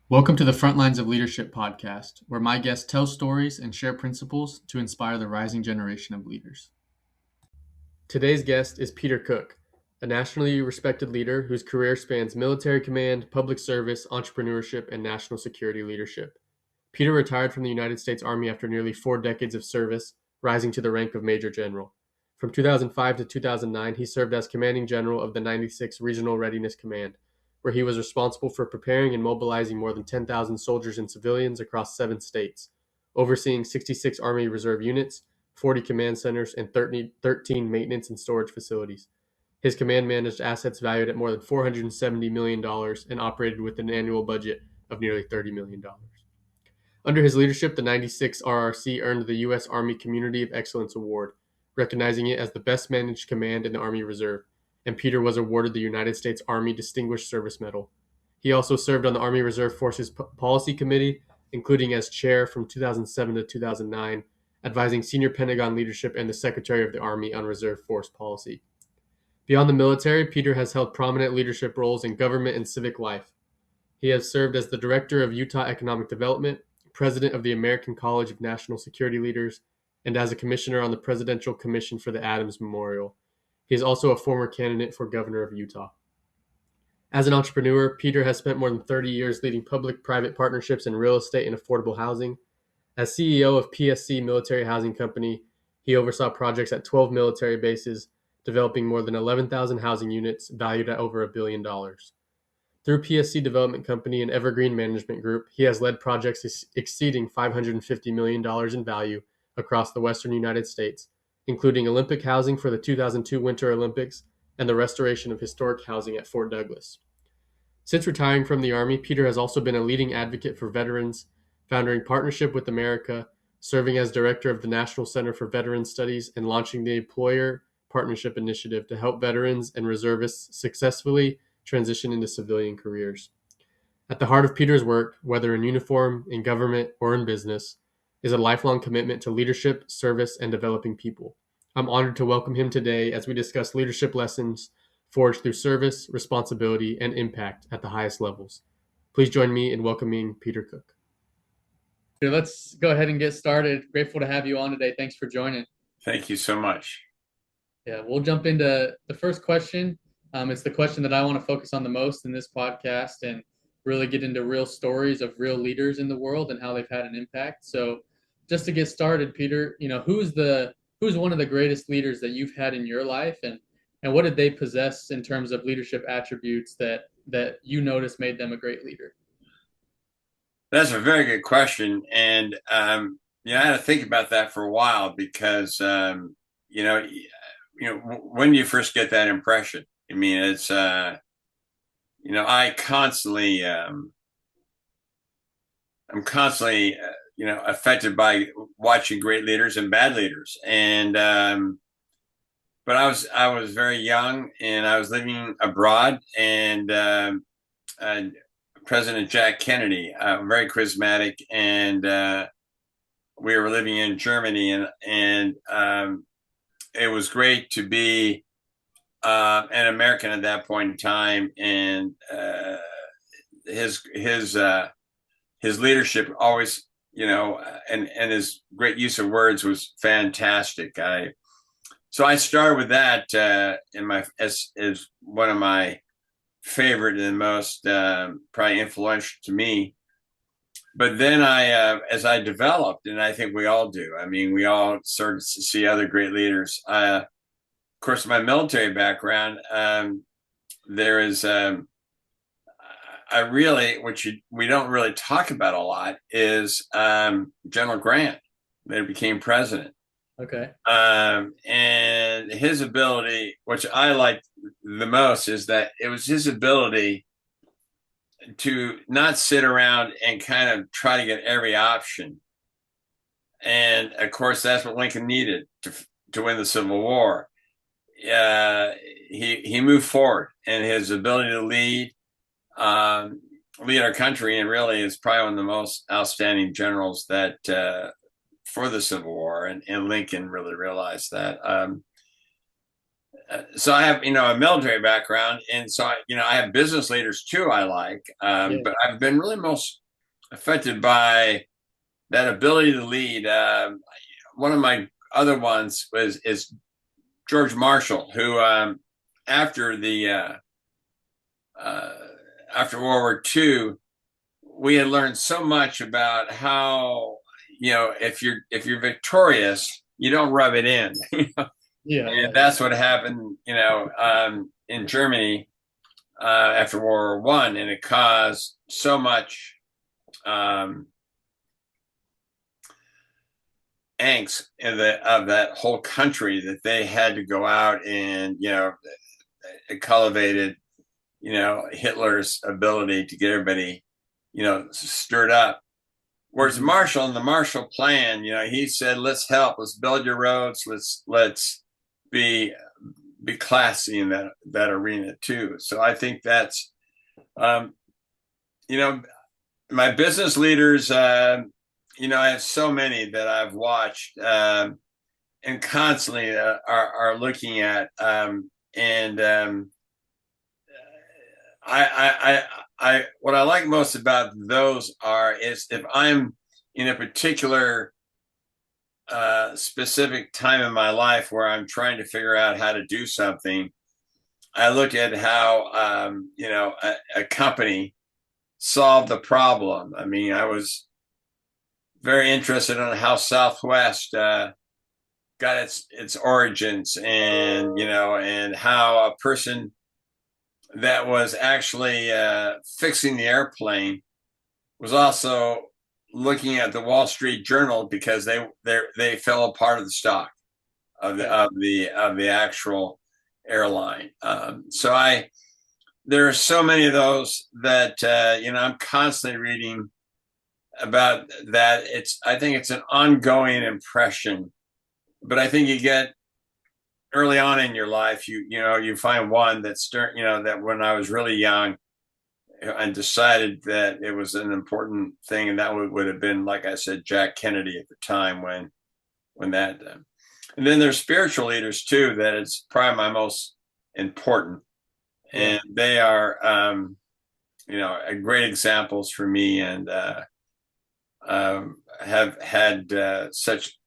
Welcome to the Frontlines of Leadership podcast, where my guests tell stories and share principles to inspire the rising generation of leaders. Today's guest is Peter Cooke, a nationally respected leader whose career spans military command, public service, entrepreneurship, and national security leadership. Peter retired from the United States Army after nearly 4 decades of service, rising to the rank of Major General. From 2005 to 2009, he served as Commanding General of the 96th Regional Readiness Command, where he was responsible for preparing and mobilizing more than 10,000 soldiers and civilians across 7 states, overseeing 66 Army Reserve units, 40 command centers, and 13 maintenance and storage facilities. His command managed assets valued at more than $470 million and operated with an annual budget of nearly $30 million. Under his leadership, the 96 RRC earned the U.S. Army Community of Excellence Award, recognizing it as the best managed command in the Army Reserve, and Peter was awarded the United States Army Distinguished Service Medal. He also served on the Army Reserve Forces Policy Committee, including as chair from 2007 to 2009, advising senior Pentagon leadership and the Secretary of the Army on Reserve Force policy. Beyond the military, Peter has held prominent leadership roles in government and civic life. He has served as the Director of Utah Economic Development, President of the American College of National Security Leaders, and as a commissioner on the Presidential Commission for the Adams Memorial. He is also a former candidate for governor of Utah. As an entrepreneur, Peter has spent more than 30 years leading public-private partnerships in real estate and affordable housing. As CEO of PSC Military Housing Company, he oversaw projects at 12 military bases, developing more than 11,000 housing units valued at over $1 billion. Through PSC Development Company and Evergreen Management Group, he has led projects exceeding $550 million in value across the western United States, including Olympic housing for the 2002 Winter Olympics and the restoration of historic housing at Fort Douglas. Since retiring from the Army, Peter has also been a leading advocate for veterans, founding Partnership with America, serving as director of the National Center for Veterans Studies, and launching the Employer Partnership Initiative to help veterans and reservists successfully transition into civilian careers. At the heart of Peter's work, whether in uniform, in government, or in business, is a lifelong commitment to leadership, service, and developing people. I'm honored to welcome him today as we discuss leadership lessons forged through service, responsibility, and impact at the highest levels. Please join me in welcoming Peter Cooke. Let's go ahead and get started. Grateful to have you on today. Thanks for joining. Thank you so much. Yeah, we'll jump into the first question. It's the question that I want to focus on the most in this podcast and really get into real stories of real leaders in the world and how they've had an impact. So just to get started, Peter, who's one of the greatest leaders that you've had in your life, and what did they possess in terms of leadership attributes that you noticed made them a great leader? That's a very good question. And, I had to think about that for a while because, when you first get that impression, I mean, it's, I constantly, I'm constantly, affected by watching great leaders and bad leaders. And, but I was very young and I was living abroad, and President Jack Kennedy, very charismatic, and we were living in Germany, and it was great to be an American at that point in time, and his leadership always, and his great use of words was fantastic. So I started with that as one of my favorite and most probably influential to me. But then as I developed, and I think we all do, I mean, we all started to see other great leaders. Of course, my military background, there is, which we don't really talk about a lot, is General Grant, that became president. Okay. And his ability, which I liked the most, is that it was his ability to not sit around and kind of try to get every option. And of course, that's what Lincoln needed to win the Civil War. He moved forward, and his ability to lead our country, and really is probably one of the most outstanding generals that for the Civil War, and Lincoln really realized that. So I have, a military background, and so I have business leaders too. I like, Yeah. but I've been really most affected by that ability to lead. One of my other ones is George Marshall, who after the uh, after World War II, we had learned so much about how if you're victorious, you don't rub it in. Yeah. And Yeah. that's what happened, in Germany after World War One, and it caused so much um, angst of that whole country that they had to go out and it cultivated Hitler's ability to get everybody stirred up. Whereas Mhm. Marshall, in the Marshall Plan, he said, "Let's help. Let's build your roads. Let's be be classy in that arena too." So I think that's um, you know my business leaders. I have so many that I've watched and constantly are looking at, and what I like most about those is if I'm in a particular specific time in my life where I'm trying to figure out how to do something, I look at how a company solved the problem. I mean, I was very interested in how Southwest got its origins, and how a person that was actually fixing the airplane was also looking at the Wall Street Journal because they fell apart of the stock of the Yeah. actual airline. So there are so many of those that I'm constantly reading about that. I think it's an ongoing impression, but I think you get early on in your life, you find one that's that when I was really young and decided that it was an important thing, and that would have been, like I said, Jack Kennedy at the time when that. And then there's spiritual leaders too that it's probably my most important, Yeah. and they are great examples for me, and have had such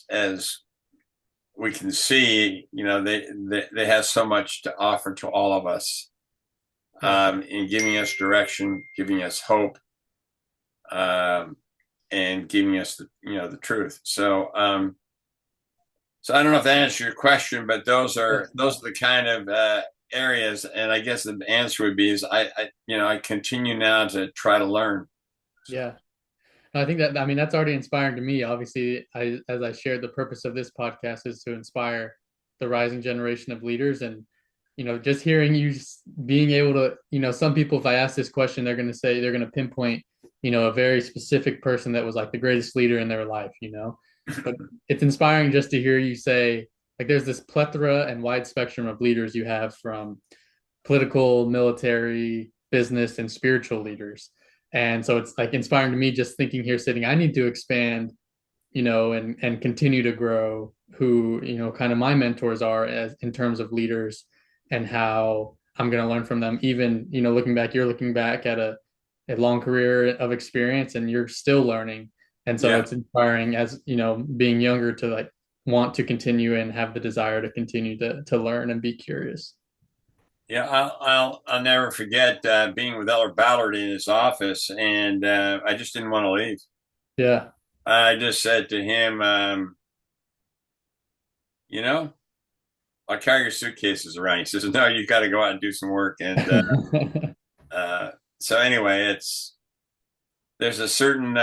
as we can see, they have so much to offer to all of us, Yeah. in giving us direction, giving us hope, um, and giving us the truth. So I don't know if that answers your question, but those are Yes. those Yeah. are the kind of areas. And I guess the answer would be is I continue now to try to learn. So Yeah. I think that, I mean, that's already inspiring to me. Obviously, as I shared, the purpose of this podcast is to inspire the rising generation of leaders. And, just hearing you being able to, some people, if I ask this question, they're going to say, they're going to pinpoint, a very specific person that was like the greatest leader in their life. But it's inspiring just to hear you say, like, there's this plethora and wide spectrum of leaders you have, from political, military, business, and spiritual leaders. And so it's like inspiring to me just thinking here sitting, I need to expand, and continue to grow who, kind of my mentors are as in terms of leaders, and how I'm going to learn from them. Even, looking back, you're looking back at a long career of experience and you're still learning. And so yeah, it's inspiring as, being younger to like want to continue and have the desire to continue to learn and be curious. yeah. I'll never forget being with Elder Ballard in his office, and I just didn't want to leave. Yeah. I just said to him, you know, I'll carry your suitcases around. He says, "No, you got to go out and do some work." And uh, so anyway, there's a certain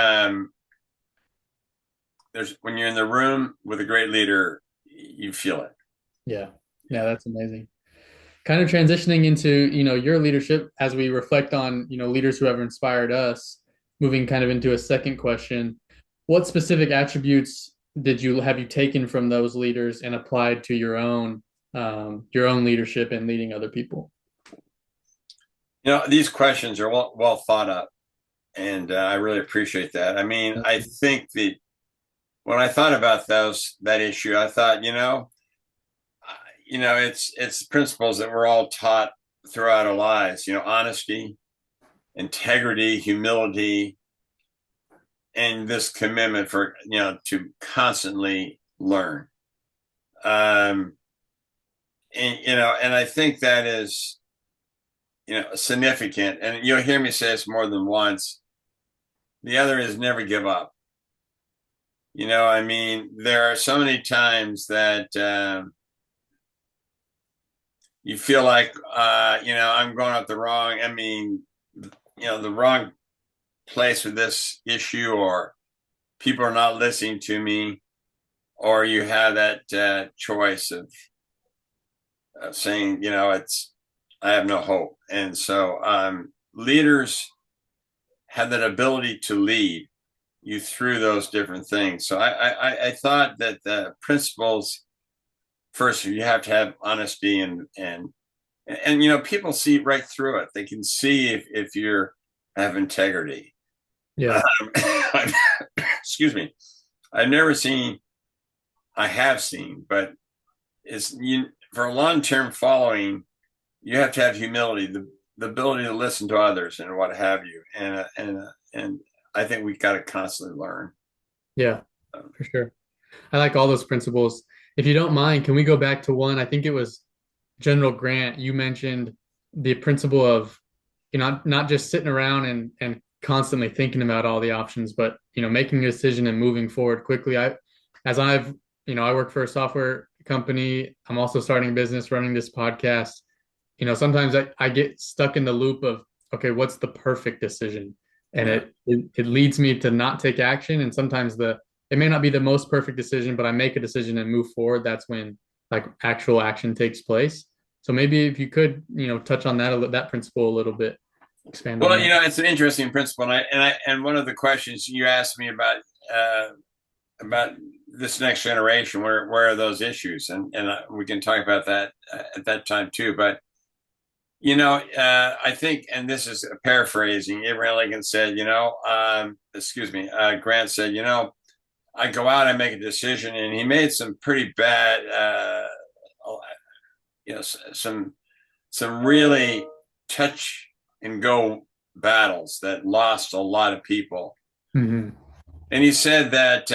there's when you're in the room with a great leader, you feel it. Yeah. Yeah. Yeah, that's amazing. Kind of transitioning into, your leadership as we reflect on, leaders who have inspired us, moving kind of into a second question. What specific attributes have you taken from those leaders and applied to your own leadership and leading other people? These questions are well thought up, and I really appreciate that. I mean, I think that when I thought about that issue, I thought, it's principles that we're all taught throughout our lives. Honesty, integrity, humility, and this commitment for to constantly learn. And and I think that is significant. And you'll hear me say this more than once. The other is never give up. There are so many times that you feel like I'm going up the wrong. The wrong place with this issue, or people are not listening to me, or you have that choice of saying, I have no hope. And so leaders have that ability to lead you through those different things. So I thought that the principles, first, you have to have honesty and people see right through it. They can see if you're have integrity. Yeah. Excuse me. I've never seen. I have seen, but for a long-term following, you have to have humility, the ability to listen to others and what have you, and I think we've got to constantly learn. Yeah, for sure. I like all those principles. If you don't mind, can we go back to one? I think it was General Grant. You mentioned the principle of, not just sitting around and constantly thinking about all the options, but making a decision and moving forward quickly. As I've, I work for a software company. I'm also starting a business, running this podcast. Sometimes I get stuck in the loop of, okay, what's the perfect decision? And it leads me to not take action. And sometimes it may not be the most perfect decision, but I make a decision and move forward. That's when like actual action takes place. So maybe if you could, touch on that principle a little bit, expand on Well, that. it's an interesting principle, and one of the questions you asked me about this next generation, where are those issues, and we can talk about that at that time too. But I think, and this is a paraphrasing, Abraham Lincoln said, Grant said, I go out, I make a decision, and he made some pretty bad, some really touch and go battles that lost a lot of people. Mm-hmm. And he said that,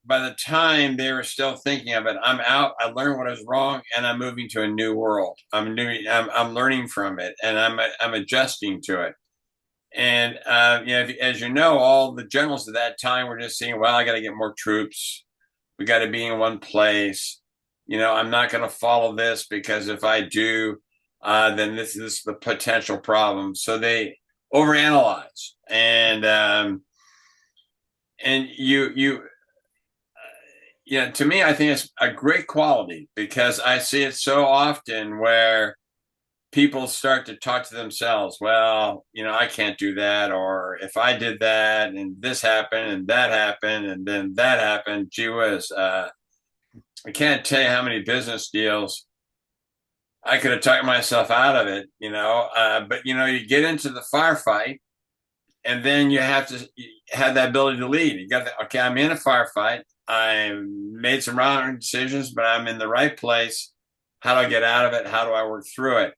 by the time they were still thinking of it, I'm out. I learned what was wrong, and I'm moving to a new world. I'm learning from it, and I'm adjusting to it. And as you know, all the generals at that time were just saying, "Well, I got to get more troops. We got to be in one place. I'm not going to follow this because if I do, then this is the potential problem." So they overanalyze, and to me, I think it's a great quality because I see it so often where people start to talk to themselves. Well, I can't do that, or if I did that, and this happened, and that happened, and then that happened. Gee whiz, I can't tell you how many business deals I could have talked myself out of it. But you get into the firefight, and then you have to have that ability to lead. You got okay, I'm in a firefight. I made some wrong decisions, but I'm in the right place. How do I get out of it? How do I work through it?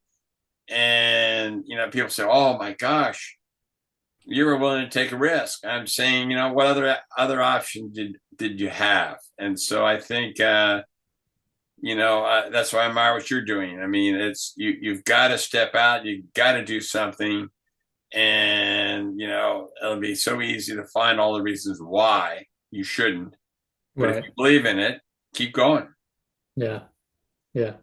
And people say, "Oh my gosh, you were willing to take a risk." I'm saying, what other option did you have? And so I think, that's why I admire what you're doing. I mean, it's you've got to step out. You've got to do something. And it'll be so easy to find all the reasons why you shouldn't, but Right. if you believe in it, keep going. Yeah. Yeah.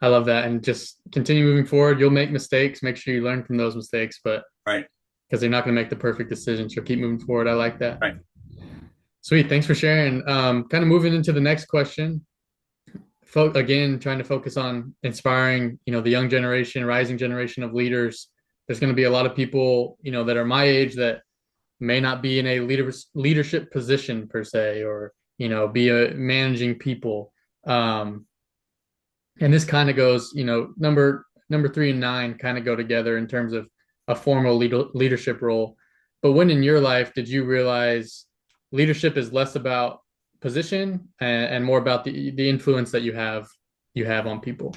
I love that. And just continue moving forward. You'll make mistakes. Make sure you learn from those mistakes, but Right. because they're not going to make the perfect decision. So keep moving forward. I like that. Right. Sweet. Thanks for sharing. Kind of moving into the next question. Again, trying to focus on inspiring, the young generation, rising generation of leaders. There's going to be a lot of people, that are my age that may not be in a leadership position per se, or, be managing people. And this kind of goes, number 3 and 9 kind of go together in terms of a formal leadership role. But when in your life did you realize leadership is less about position and more about the influence that you have on people.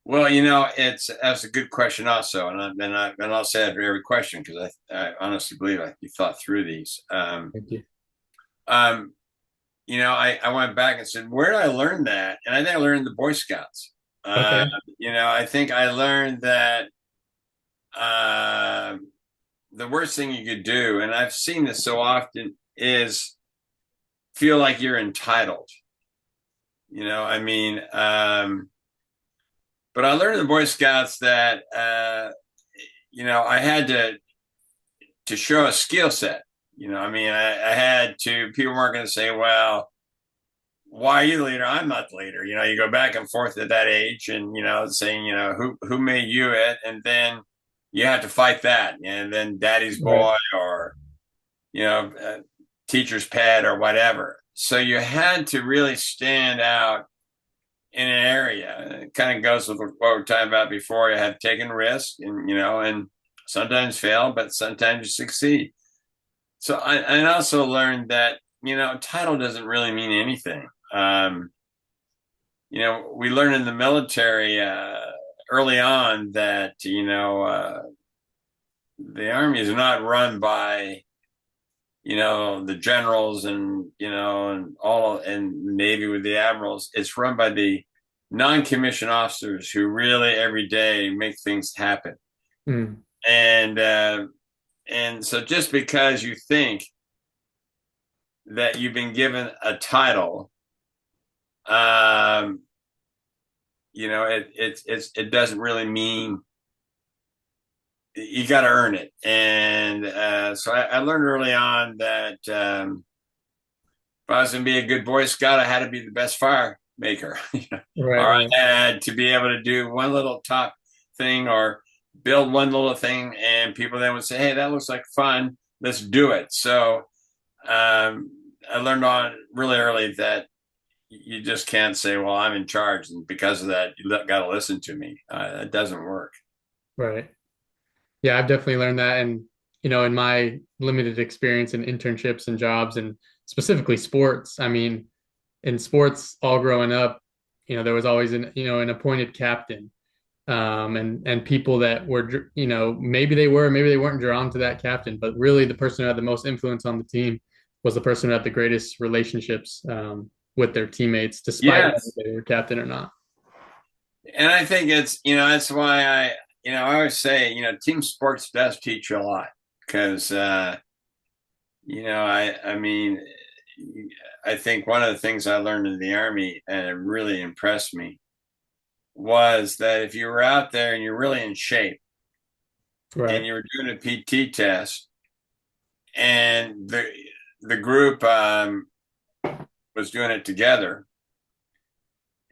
Well, that's a good question also, and I'll say that for every question because I honestly believe you thought through these. Thank you. Um, I went back and said, where did I learn that? And I think I learned in the Boy Scouts. Okay. I think I learned that uh, the worst thing you could do, and I've seen this so often, is feel like you're entitled. But I learned in the Boy Scouts that I had to show a skill set. I had to. People weren't going to say, "Well, why are you the leader? I'm not the leader." You go back and forth at that age, and saying, who made you it, and then you have to fight that, and then daddy's Right. boy or you know teacher's pet or whatever. So you had to really stand out in an area. It kind of goes with what we were talking about before. You have taken risk, and sometimes fail, but sometimes you succeed. So I also learned that title doesn't really mean anything. We learn in the military early on that the army is not run by the generals and all and the Navy with the admirals. It's run by the non-commissioned officers who really every day make things happen. Mm. And so just because you think that you've been given a title, it doesn't really mean you got to earn it. And so I learned early on that if I was going to be a good Boy Scout, I had to be the best fire maker, Right, or I right. had to be able to do one little top thing or build one little thing, and people then would say, "Hey, that looks like fun. Let's do it." So I learned on really early that you just can't say, "Well, I'm in charge," and because of that, you got to listen to me. It doesn't work. Right. Yeah, I've definitely learned that. And, in my limited experience in internships and jobs and specifically sports, I mean, in sports all growing up, there was always an appointed captain. And people that were, maybe they were, maybe they weren't drawn to that captain, but really the person who had the most influence on the team was the person who had the greatest relationships with their teammates, despite whether Yes, they were captain or not. and I think it's that's why I always say team sports does teach you a lot because I mean I think one of the things I learned in the Army and it really impressed me was that if you were out there and you're really in shape and Right. you were doing a PT test and the group was doing it together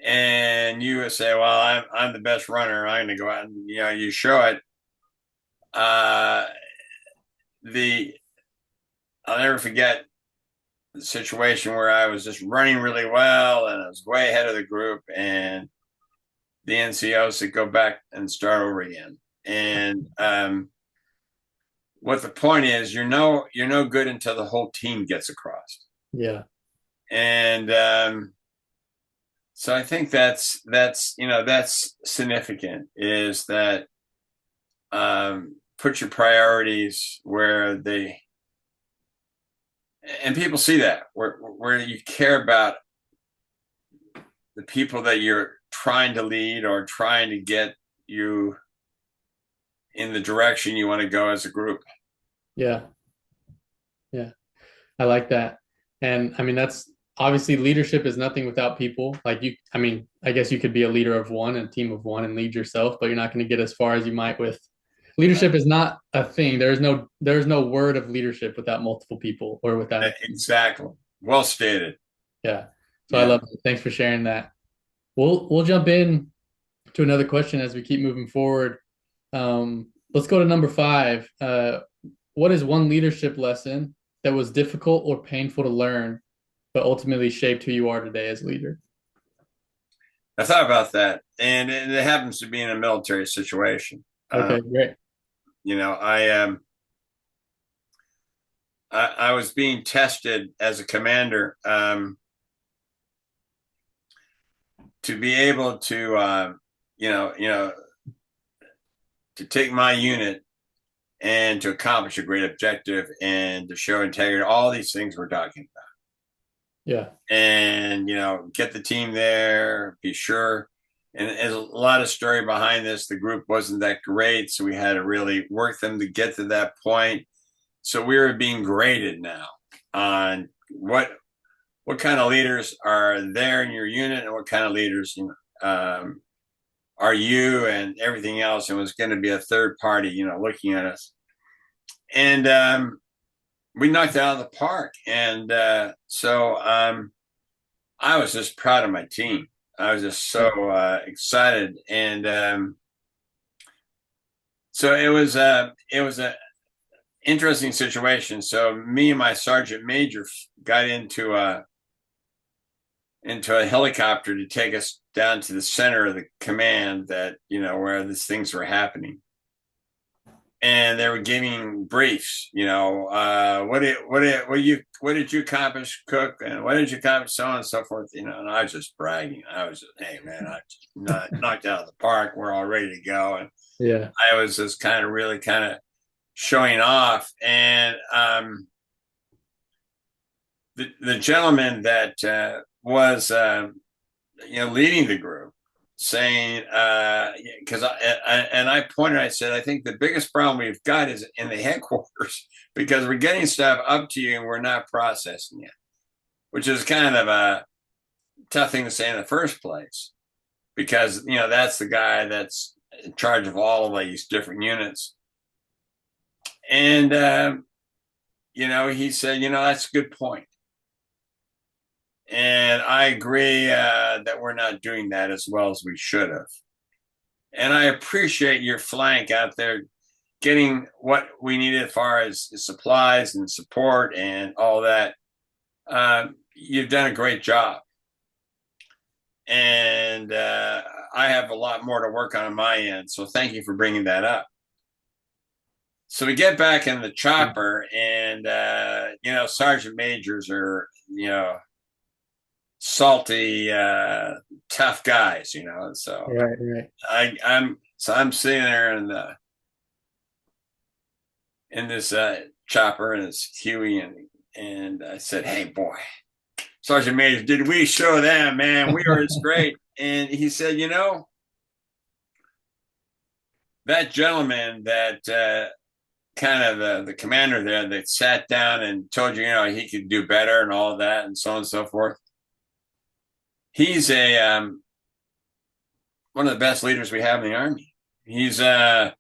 and you would say, "Well, I'm the best runner. I'm going to go out and you show it." Uh, the I'll never forget the situation where I was just running really well and I was way ahead of the group, and the NCO said, "Go back and start over again." And what the point is, you're no good until the whole team gets across. Yeah. And so I think that's significant. Is that put your priorities where they and people see that where you care about the people that you're trying to lead or trying to get you in the direction you want to go as a group. Yeah. Yeah. I like that. And I mean, that's obviously leadership is nothing without people. Like I mean, I guess you could be a leader of one, a team of one and lead yourself, but you're not going to get as far as you might with leadership is not a thing. There's no word of leadership without multiple people or without a team. Exactly. Well stated. Yeah. So I Yeah. love it. Thanks for sharing that. We'll jump in to another question as we keep moving forward. Let's go to number 5. What is one leadership lesson that was difficult or painful to learn, but ultimately shaped who you are today as a leader? I thought about that, and it happens to be in a military situation. Okay, great. I I was being tested as a commander, to be able to, to take my unit and to accomplish a great objective and to show integrity. All these things we're talking about. Yeah. And get the team there, be sure. And there's a lot of story behind this. The group wasn't that great, so we had to really work them to get to that point. So we were being graded now on what kind of leaders are there in your unit and what kind of leaders are you, and everything else. And it was going to be a third party looking at us. And we knocked it out of the park. And so I was just proud of my team. I was just so excited. And so it was a interesting situation. So me and my sergeant major got into a helicopter to take us down to the center of the command, that where these things were happening. And they were giving briefs, what did you accomplish, Cook, and what did you accomplish, so on and so forth, and I was just bragging. I was just, hey man, I just knocked out of the park. We're all ready to go. And Yeah. I was just really showing off. And the gentleman that was leading the group, saying, because I pointed, I said, I think the biggest problem we've got is in the headquarters, because we're getting stuff up to you and we're not processing it, which is kind of a tough thing to say in the first place, because that's the guy that's in charge of all of these different units. And he said, that's a good point. And I agree that we're not doing that as well as we should have. And I appreciate your flank out there getting what we need as far as supplies and support and all that. You've done a great job. And I have a lot more to work on my end. So thank you for bringing that up. So we get back in the chopper, and, sergeant majors are, salty, tough guys, so Right. I'm sitting there in this chopper, and it's Huey, and I said, hey boy, Sergeant Major, did we show them, man? We were it's great. And he said, that gentleman that kind of the commander there that sat down and told you, he could do better and all that and so on and so forth. He's one of the best leaders we have in the Army. He has a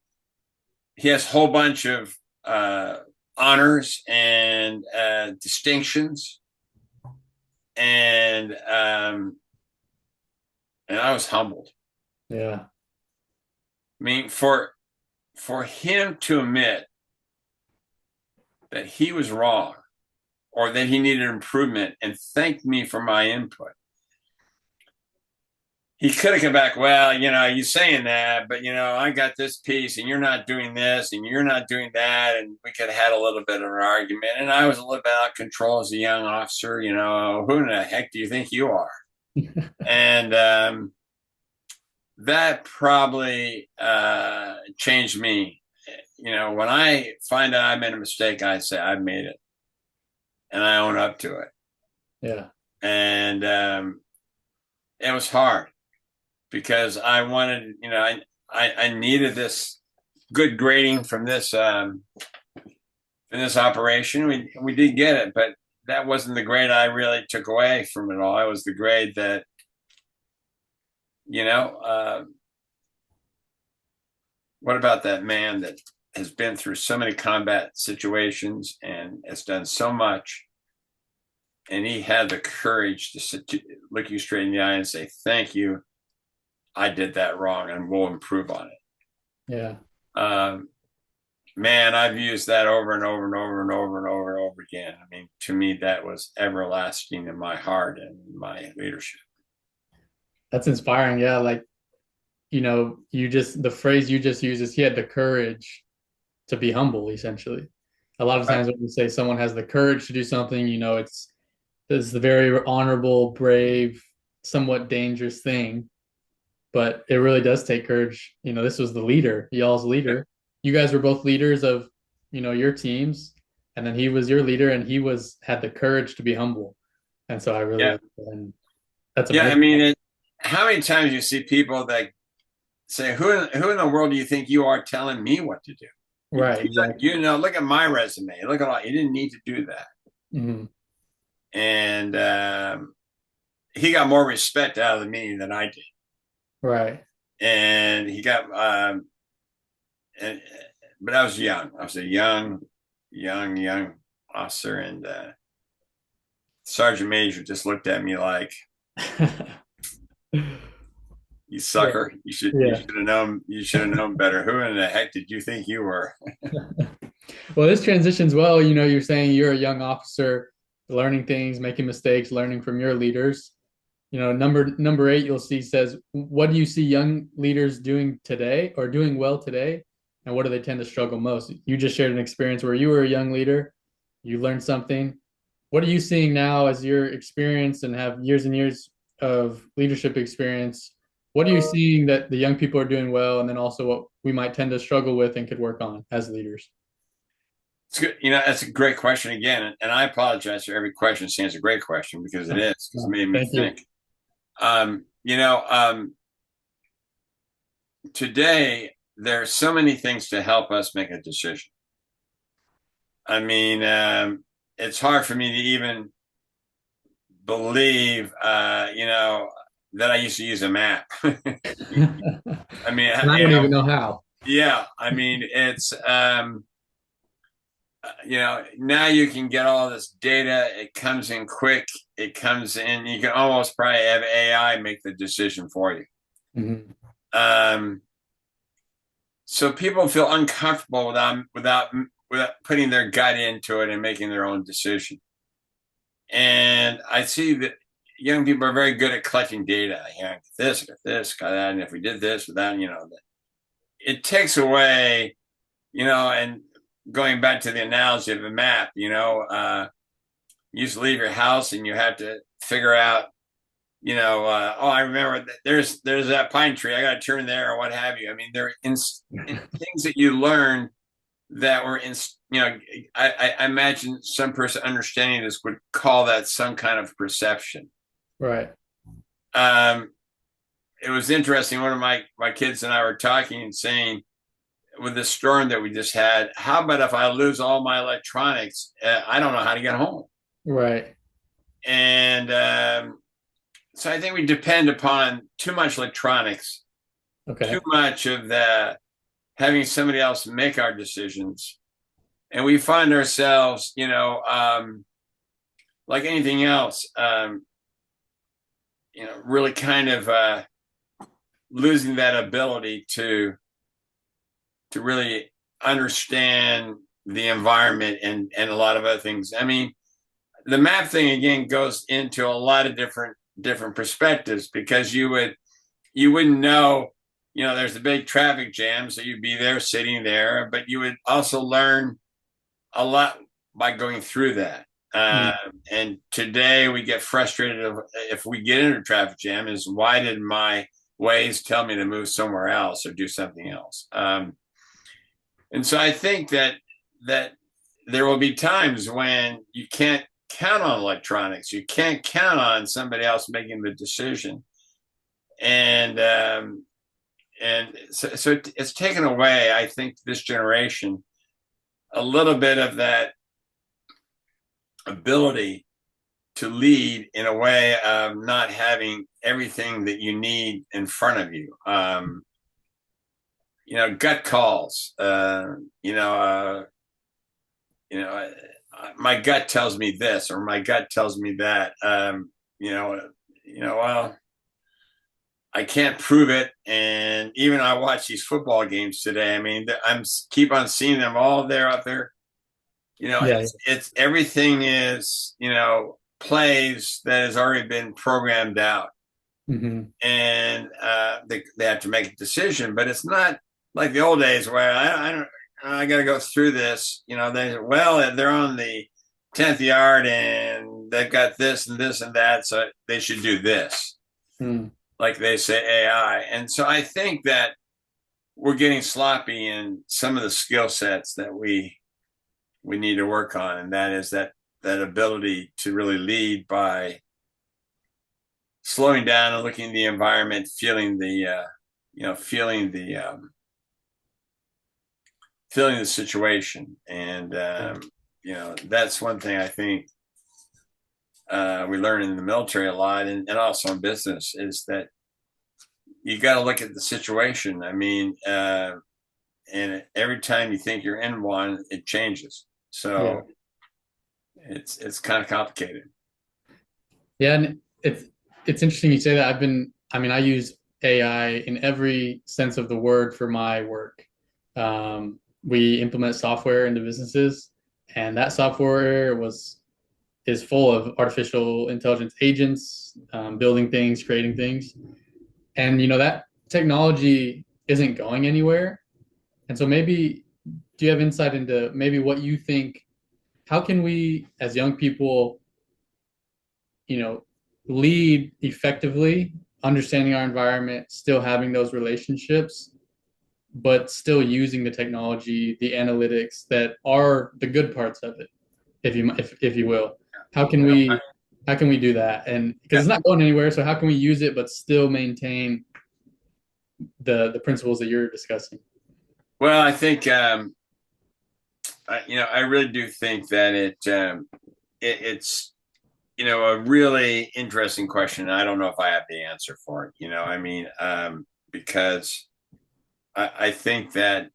whole bunch of honors and distinctions, and I was humbled. Yeah. I mean, for him to admit that he was wrong or that he needed improvement and thanked me for my input. He could have come back, well, you're saying that, but, I got this piece and you're not doing this and you're not doing that. And we could have had a little bit of an argument. And I was a little bit out of control as a young officer. Who in the heck do you think you are? And that probably changed me. When I find out I made a mistake, I say I've made it, and I own up to it. Yeah. And it was hard, because I wanted, I needed this good grading from this operation. We did get it, but that wasn't the grade I really took away from it all. It was the grade that, what about that man that has been through so many combat situations and has done so much, and he had the courage to look you straight in the eye and say, thank you, I did that wrong and we'll improve on it. Yeah. Man, I've used that over and over and over and over and over and over again. I mean, to me, that was everlasting in my heart and my leadership. That's inspiring. Yeah. Like, the phrase you just used is he had the courage to be humble, essentially. A lot of times when you say someone has the courage to do something, it's the very honorable, brave, somewhat dangerous thing. But it really does take courage. This was the leader, y'all's leader. You guys were both leaders of, your teams, and then he was your leader, and he had the courage to be humble. And so I really Yeah. like that. And that's Yeah. I amazing. mean, how many times you see people that say, who in the world do you think you are telling me what to do? Right, exactly. Look at my resume. Look at all, you didn't need to do that. Hmm. And he got more respect out of the meeting than I did. Right. And he got, and, but I was young. I was a young officer. And Sergeant Major just looked at me like, you Yeah. sucker. You Yeah. should have known better. Who in the heck did you think you were? Well, this transitions well. You're saying you're a young officer, learning things, making mistakes, learning from your leaders. Number 8 you'll see says, what do you see young leaders doing today or doing well today? And what do they tend to struggle most? You just shared an experience where you were a young leader, you learned something. What are you seeing now as your experience and have years and years of leadership experience? What are you seeing that the young people are doing well, and then also what we might tend to struggle with and could work on as leaders? It's good. That's a great question again. And I apologize for every question saying it's a great question because it is, because it made me Thank you. think. Um, you know, um, Today there are so many things to help us make a decision. I mean, it's hard for me to even believe, that I used to use a map. I mean, And I don't even know how. yeah. I mean, it's now you can get all this data. It comes in quick. It comes in. You can almost probably have AI make the decision for you. Mhm. Um, so people feel uncomfortable without putting their gut into it and making their own decision. And I see that young people are very good at collecting data. This, got that, and if we did this or that, it takes away, and going back to the analogy of a map, you used to leave your house and you have to figure out, I remember that there's that pine tree. I got to turn there or what have you. I mean, there are things that you learn that were in, I imagine some person understanding this would call that some kind of perception. Right. Um, it was interesting. One of my kids and I were talking and saying, with the storm that we just had, how about if I lose all my electronics? I don't know how to get home. Right. And so I think we depend upon too much electronics, too Okay. much of the having somebody else make our decisions. And we find ourselves, like anything else, really kind of losing that ability to really understand the environment and a lot of other things. I mean, the map thing again goes into a lot of different perspectives because you wouldn't know, there's a big traffic jam, so you'd be there sitting there, but you would also learn a lot by going through that. Mm. And today we get frustrated if we get into a traffic jam is why did my Waze tell me to move somewhere else or do something else? And so I think that there will be times when you can't count on electronics. You can't count on somebody else making the decision. And so it's taken away, I think, this generation a little bit of that ability to lead in a way of not having everything that you need in front of you. Gut calls. My gut tells me this, or my gut tells me that. Well, I can't prove it. And even I watch these football games today. I mean, I'm keep on seeing them all there up there. Yeah. It's everything is, plays that has already been programmed out. Hmm. And they have to make a decision, but it's not like the old days where I don't I got to go through this. They're on the 10th yard and they've got this and this and that, so they should do this, like they say AI. And so I think that we're getting sloppy in some of the skill sets that we need to work on, and that is that ability to really lead by slowing down and looking at the environment, feeling the situation. And that's one thing I think we learn in the military a lot, and also in business, is that you got to look at the situation. I mean, and every time you think you're in one, it changes. So it's kind of complicated. Yeah, and it's interesting you say that. I use AI in every sense of the word for my work. We implement software into businesses, and that software is full of artificial intelligence agents, building things, creating things. And that technology isn't going anywhere. And so maybe, do you have insight into maybe what you think? How can we, as young people, lead effectively, understanding our environment, still having those relationships, but still using the technology, the analytics that are the good parts of it, if you will. How can we do that? And because it's not going anywhere, so how can we use it but still maintain the principles that you're discussing? Well, I think I really do think that it's a really interesting question. I don't know if I have the answer for it. Because I think that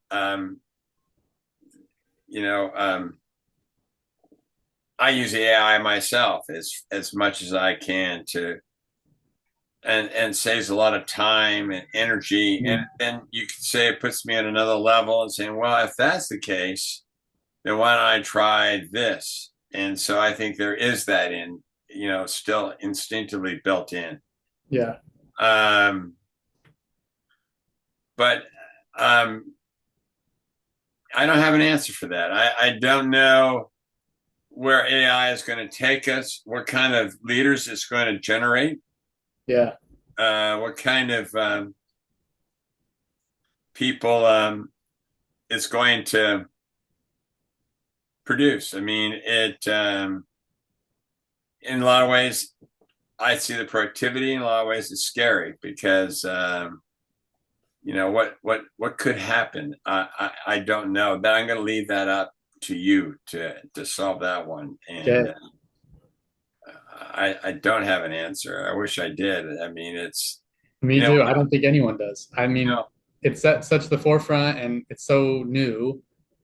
I use AI myself as much as I can to, and saves a lot of time and energy. And then you could say it puts me at another level and saying, well, if that's the case, then why don't I try this? And so I think there is that still instinctively built in. Yeah. But I don't have an answer for that. I don't know where AI is going to take us, what kind of leaders it's going to generate. Yeah. What kind of people it's going to produce. I mean, in a lot of ways, I see the productivity. In a lot of ways, it's scary because what could happen. I don't know. But I'm going to leave that up to you to solve that one. And I don't have an answer. I wish I did. I mean, it's me too. I don't think anyone does. I mean, it's at such the forefront and it's so new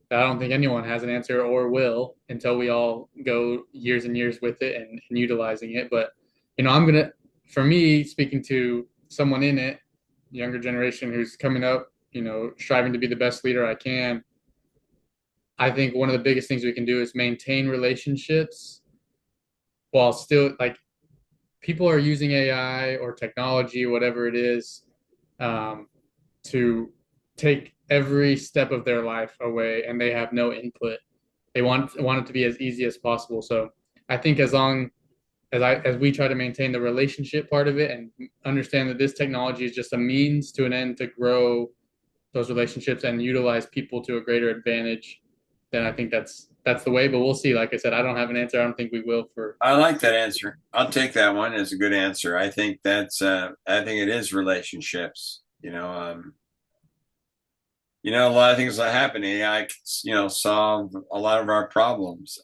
that I don't think anyone has an answer or will until we all go years and years with it and utilizing it. But for me, speaking to someone in it, younger generation who's coming up, striving to be the best leader I can, I think one of the biggest things we can do is maintain relationships while still, like, people are using AI or technology, whatever it is, to take every step of their life away, and they have no input. They want it to be as easy as possible. So I think as long as we try to maintain the relationship part of it and understand that this technology is just a means to an end to grow those relationships and utilize people to a greater advantage, then I think that's the way. But we'll see. Like I said, I don't have an answer. I don't think we will. I like that answer. I'll take that one as a good answer. I think I think it is relationships. A lot of things that happen. AI, solve a lot of our problems.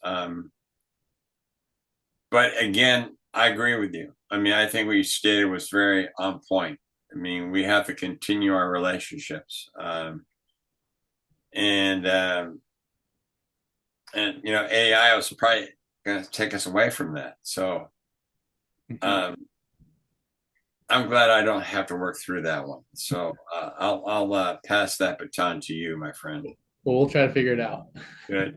But again, I agree with you. I mean, I think what you stated was very on point. I mean, we have to continue our relationships, and AI was probably going to take us away from that. So, I'm glad I don't have to work through that one. So I'll pass that baton to you, my friend. Well, we'll try to figure it out. Good.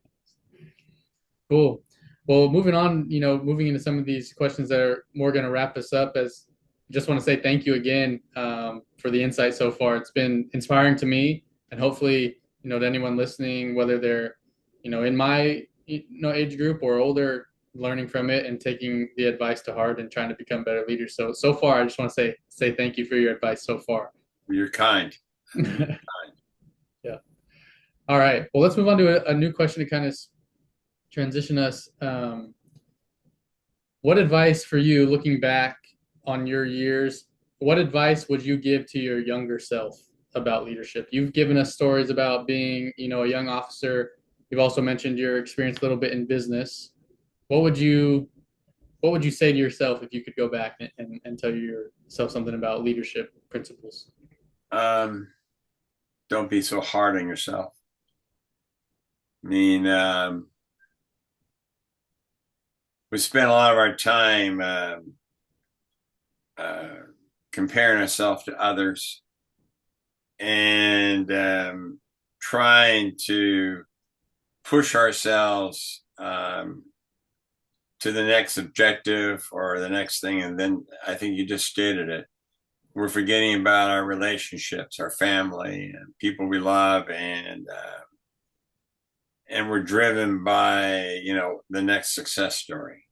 Cool. Well, moving on, moving into some of these questions that are more going to wrap us up, as just want to say thank you again for the insight so far. It's been inspiring to me, and hopefully, to anyone listening, whether they're, in my, age group or older, learning from it and taking the advice to heart and trying to become better leaders. So far, I just want to say thank you for your advice so far. You're kind. You're kind. Yeah. All right. Well, let's move on to a new question to kind of transition us. What advice for you, looking back on your years, what advice would you give to your younger self about leadership? You've given us stories about being, a young officer. You've also mentioned your experience a little bit in business. What would you say to yourself if you could go back and tell yourself something about leadership principles? Don't be so hard on yourself. I mean, we spend a lot of our time comparing ourselves to others and trying to push ourselves to the next objective or the next thing. And then I think you just stated it. We're forgetting about our relationships, our family, and people we love, and we're driven by the next success story.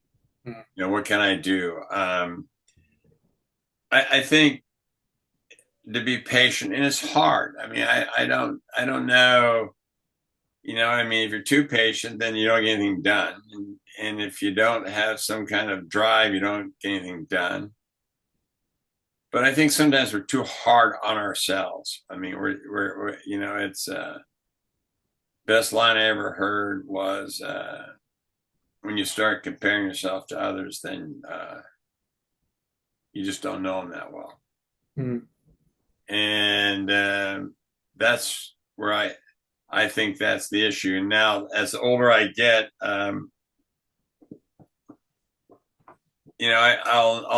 What can I do? I think to be patient, and it's hard. I mean, I don't know. I mean, if you're too patient, then you don't get anything done, and if you don't have some kind of drive, you don't get anything done. But I think sometimes we're too hard on ourselves. I mean, we're it's best line I ever heard was when you start comparing yourself to others, then you just don't know them that well. And that's where I think that's the issue. And now, as the older I get, I'll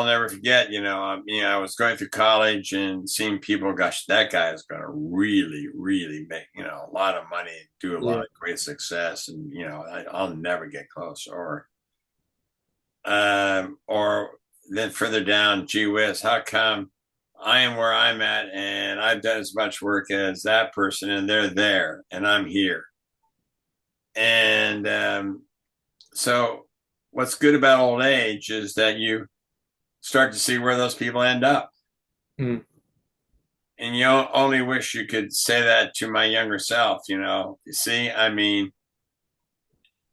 never forget. I was going through college and seeing people. Gosh, that guy is going to really, really make a lot of money, do a lot of great success, and I'll never get close. Or then further down, gee whiz, how come I am where I'm at and I've done as much work as that person, and they're there and I'm here. And so what's good about old age is that you start to see where those people end up. And you only wish you could say that to my younger self. You see, I mean,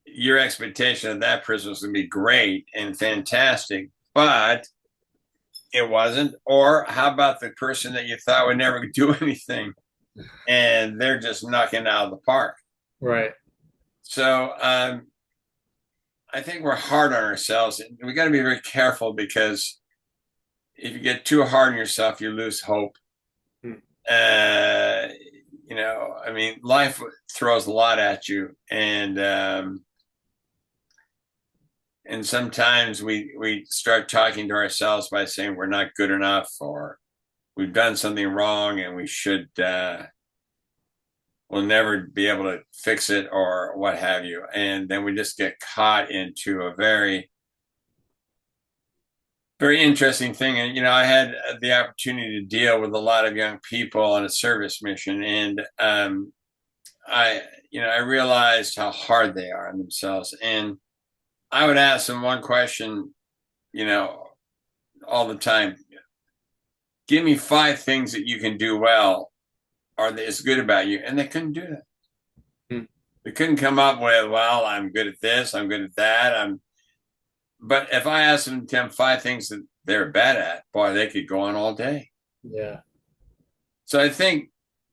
your expectation of that person was going to be great and fantastic, but it wasn't. Or how about the person that you thought would never do anything and they're just knocking out of the park? Right. So I think we're hard on ourselves. We got to be very careful, because if you get too hard on yourself, you lose hope. I mean, life throws a lot at you, and sometimes we start talking to ourselves by saying we're not good enough, or we've done something wrong and we should we'll never be able to fix it, or what have you. And then we just get caught into a very, very interesting thing. And, I had the opportunity to deal with a lot of young people on a service mission. And I realized how hard they are on themselves. And I would ask them one question, all the time. Give me 5 things that you can do well, or that is good about you. And they couldn't do that. They couldn't come up with, well, I'm good at this, I'm good at that. But if I asked them to 5 things that they're bad at, boy, they could go on all day. Yeah. So I think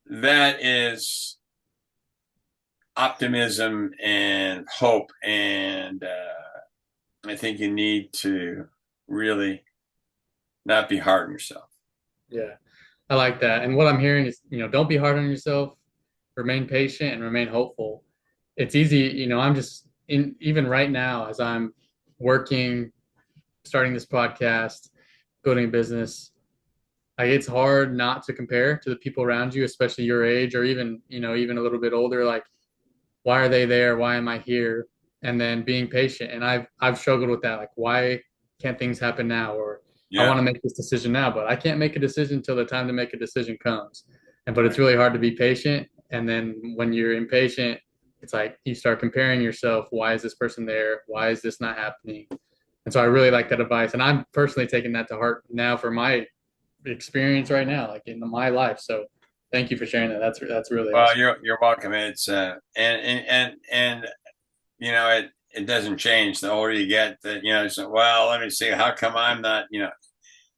that is optimism and hope. And I think you need to really not be hard on yourself. Yeah, I like that. And what I'm hearing is, don't be hard on yourself, remain patient, and remain hopeful. It's easy, I'm just even right now, as I'm working, starting this podcast, building a business, it's hard not to compare to the people around you, especially your age, or even, even a little bit older. Like, why are they there? Why am I here? And then being patient. And I've struggled with that. Like, why can't things happen now? Or I want to make this decision now, but I can't make a decision until the time to make a decision comes. But it's really hard to be patient. And then when you're impatient, it's like you start comparing yourself. Why is this person there? Why is this not happening? And so I really like that advice. And I'm personally taking that to heart now for my experience right now, like in my life. So thank you for sharing that. That's really Well, awesome. you're welcome. It's and it doesn't change the older you get. That so, well, let me see. How come I'm not?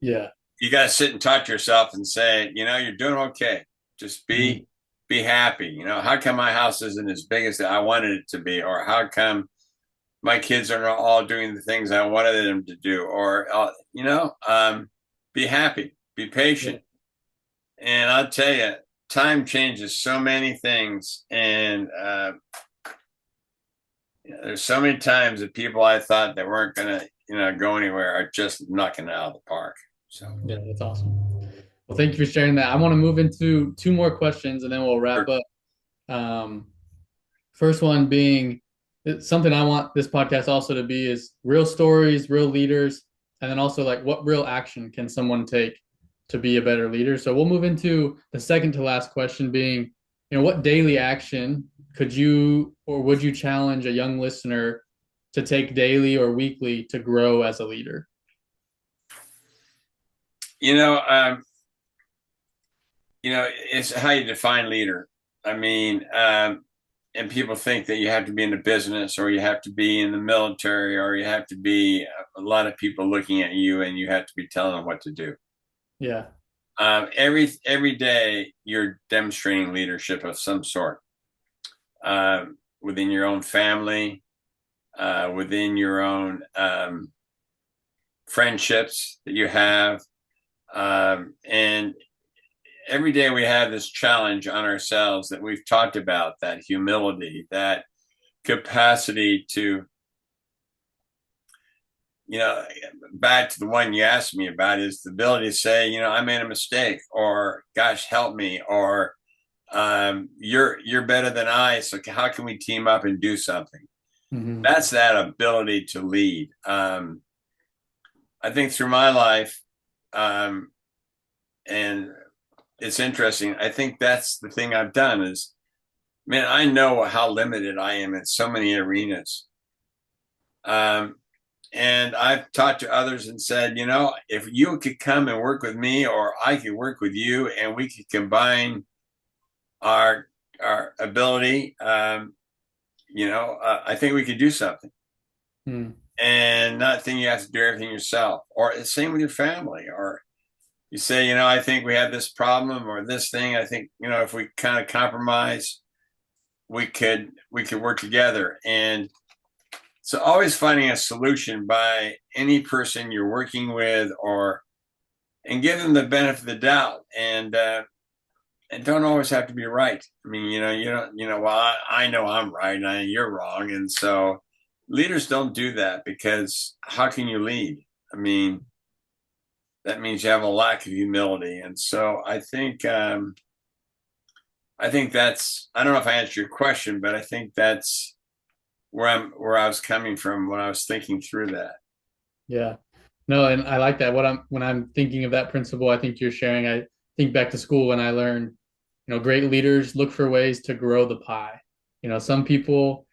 Yeah. You got to sit and talk to yourself and say, you're doing okay. Just Mhm. be happy. How come my house isn't as big as I wanted it to be, or how come my kids are not all doing the things I wanted them to do, or be happy, be Yeah. patient. And I'll tell you, time changes so many things, and there's so many times that people I thought that weren't gonna, go anywhere are just knocking it out of the park. So, Yeah, that's awesome. Well, thank you for sharing that. I want to move into two more questions and then we'll wrap up. Um, First one being it's something I want this podcast also to be is real stories, real leaders, and then also like what real action can someone take to be a better leader. So we'll move into the second to last question being, what daily action could you or would you challenge a young listener to take daily or weekly to grow as a leader? you know, um, it's how you define leader. I mean, and people think that you have to be in the business or you have to be in the military or you have to be a lot of people looking at you and you have to be telling them what to do. Yeah. Every day you're demonstrating leadership of some sort, within your own family, within your own friendships that you have, and every day we have this challenge on ourselves that we've talked about, that humility, that capacity to, you know, back to the one you asked me about, is the ability to say, I made a mistake, or gosh, help me, or you're better than I, so how can we team up and do something? Hmm. That's that ability to lead. I think through my life, um, and it's interesting. I think that's the thing I've done is, man, I know how limited I am in so many arenas. Um, and I've talked to others and said, if you could come and work with me, or I could work with you, and we could combine our our ability, I think we could do something. Hmm. And not think you have to do everything yourself. Or the same with your family. Or you say, I think we have this problem or this thing. I think, if we kind of compromise, we could work together. And so always finding a solution by any person you're working with, and give them the benefit of the doubt, and don't always have to be right. I mean, you don't, well, I know I'm right and you're wrong. And so leaders don't do that, because how can you lead? I mean, that means you have a lack of humility. And so I think that's, I don't know if I answered your question, but I think that's where I was coming from when I was thinking through that. Yeah. No, and I like that. When I'm thinking of that principle, I think you're sharing, I think back to school when I learned, great leaders look for ways to grow the pie. Some people,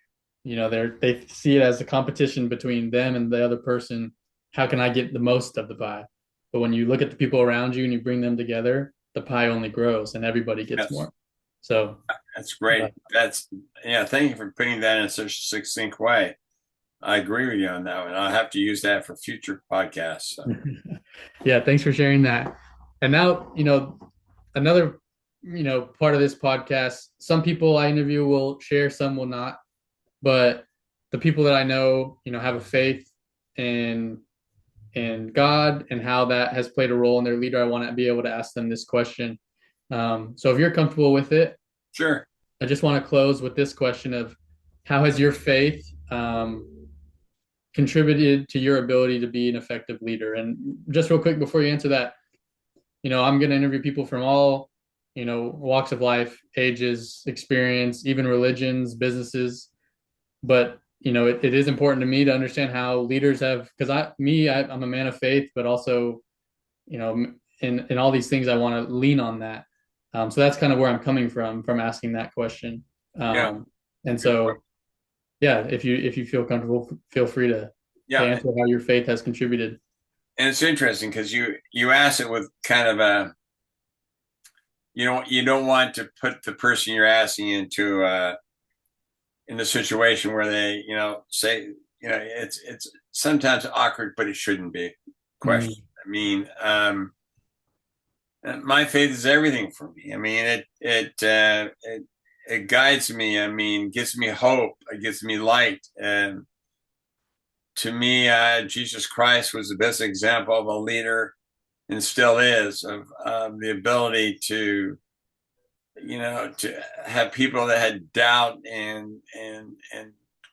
they see it as a competition between them and the other person. How can I get the most of the pie? But when you look at the people around you and you bring them together, the pie only grows and everybody gets Yes, more. So, that's uh, great. Yeah, thank you for putting that in such a succinct way. I agree with you on that one. I'll have to use that for future podcasts. So. yeah, thanks for sharing that. And now, another, part of this podcast, some people I interview will share, some will not. But the people that I know, have a faith in God and how that has played a role in their leader. I want to be able to ask them this question. So if you're comfortable with it, Sure. I just want to close with this question of how has your faith contributed to your ability to be an effective leader? And just real quick before you answer that, I'm going to interview people from all, walks of life, ages, experience, even religions, businesses. But, it is important to me to understand how leaders have, because I'm a man of faith, but also, in all these things, I want to lean on that. So that's kind of where I'm coming from asking that question. Yeah, And good point. so, yeah, if you feel comfortable, feel free to Yeah, answer how your faith has contributed. and it's interesting because you ask it with kind of a you don't want to put the person you're asking into in the situation where they say it's sometimes awkward, but it shouldn't be. Question. Mm, I mean, my faith is everything for me. I mean, it guides me. I mean, gives me hope. It gives me light. And to me, Jesus Christ was the best example of a leader, and still is, of the ability to have people that had doubt and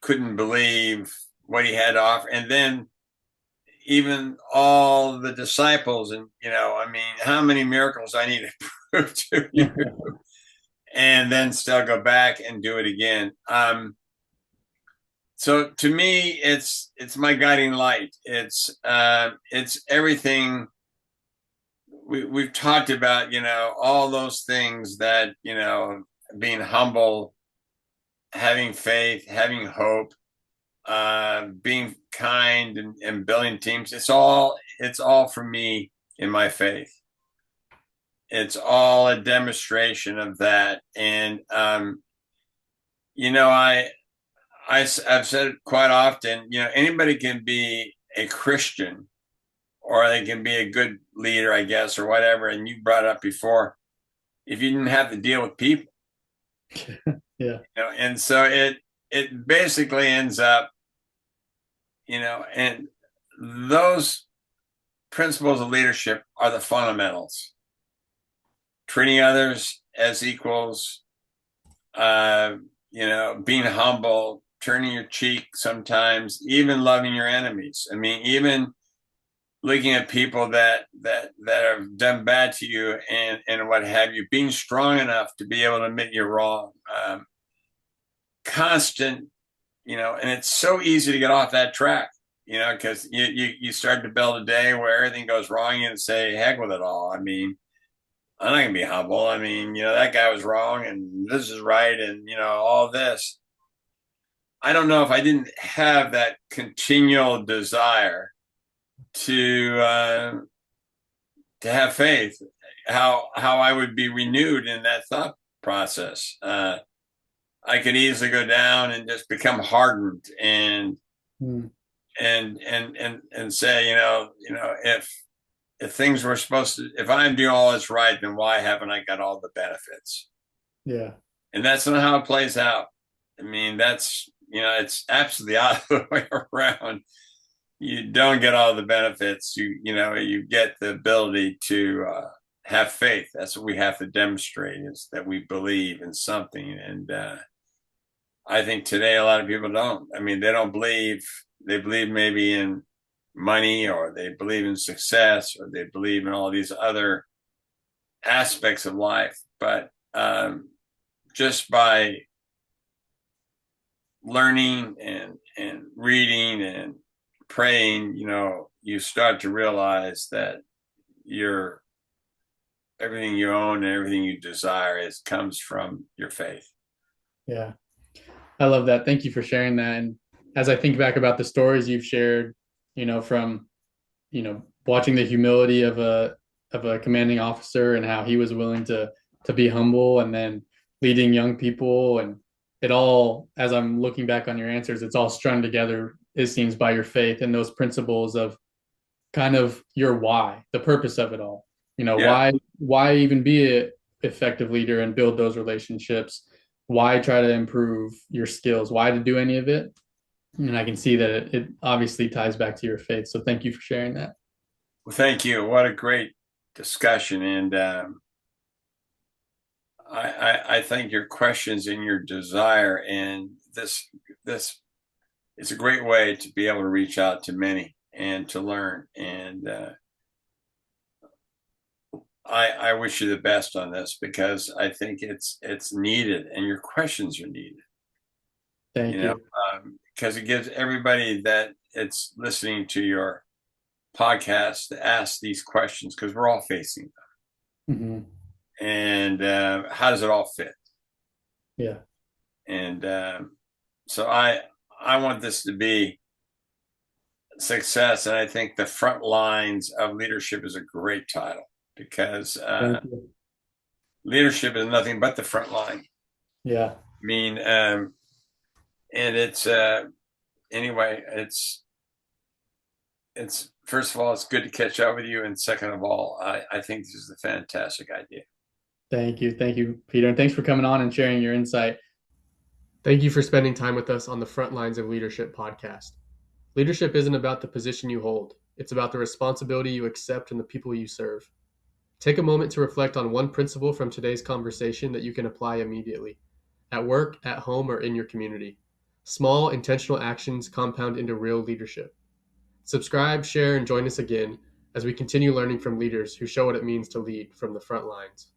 couldn't believe what he had to offer, and then even all the disciples, and I mean, how many miracles I need to prove to you, and then still go back and do it again. So to me, it's my guiding light. It's everything we've talked about. All those things that being humble, having faith, having hope, being kind, and building teams. It's all for me in my faith. It's all a demonstration of that, and you know, I I've said it quite often. Anybody can be a Christian, or they can be a good leader, I guess, or whatever. And you brought up before, if you didn't have to deal with people, yeah, and so it basically ends up, and those principles of leadership are the fundamentals. Treating others as equals, uh, being humble, turning your cheek sometimes, even loving your enemies. I mean, even looking at people that have done bad to you and what have you, being strong enough to be able to admit you're wrong. Constant, and it's so easy to get off that track, because you start to build a day where everything goes wrong and say, heck with it all. I mean, I'm not gonna be humble. I mean, that guy was wrong and this is right, and all this. I don't know if I didn't have that continual desire to have faith, how I would be renewed in that thought process. I could easily go down and just become hardened mm, and say, if things were supposed to, if I'm doing all this right, then why haven't I got all the benefits? yeah, And that's not how it plays out. I mean, it's absolutely the other way around. You don't get all the benefits. You get the ability to have faith. That's what we have to demonstrate, is that we believe in something. And I think today a lot of people don't. I mean, they don't believe. They believe maybe in money, or they believe in success, or they believe in all these other aspects of life. But just by learning and reading and praying, you start to realize that your everything you own and everything you desire comes from your faith. yeah. I love that. Thank you for sharing that. And as I think back about the stories you've shared, from watching the humility of a commanding officer and how he was willing to be humble, and then leading young people, and it all, as I'm looking back on your answers, it's all strung together, it seems, by your faith and those principles of kind of your why, the purpose of it all. Yeah. Why even be an effective leader and build those relationships? Why try to improve your skills? Why to do any of it? And I can see that it obviously ties back to your faith. So thank you for sharing that. Well, thank you. What a great discussion. And I think your questions and your desire, and this is a great way to be able to reach out to many and to learn. And I wish you the best on this, because I think it's needed, and your questions are needed. Thank you. Because it gives everybody that it's listening to your podcast to ask these questions, because we're all facing them. Mhm. and how does it all fit? Yeah. And so I want this to be success, and I think the front lines of leadership is a great title, because leadership is nothing but the front line. Yeah. I mean, and it's anyway, it's first of all, it's good to catch up with you, and second of all, I think this is a fantastic idea. Thank you, Peter, and thanks for coming on and sharing your insight. Thank you for spending time with us on the Front Lines of Leadership podcast. Leadership isn't about the position you hold, it's about the responsibility you accept and the people you serve. Take a moment to reflect on one principle from today's conversation that you can apply immediately, at work, at home, or in your community. Small, intentional actions compound into real leadership. Subscribe, share, and join us again as we continue learning from leaders who show what it means to lead from the front lines.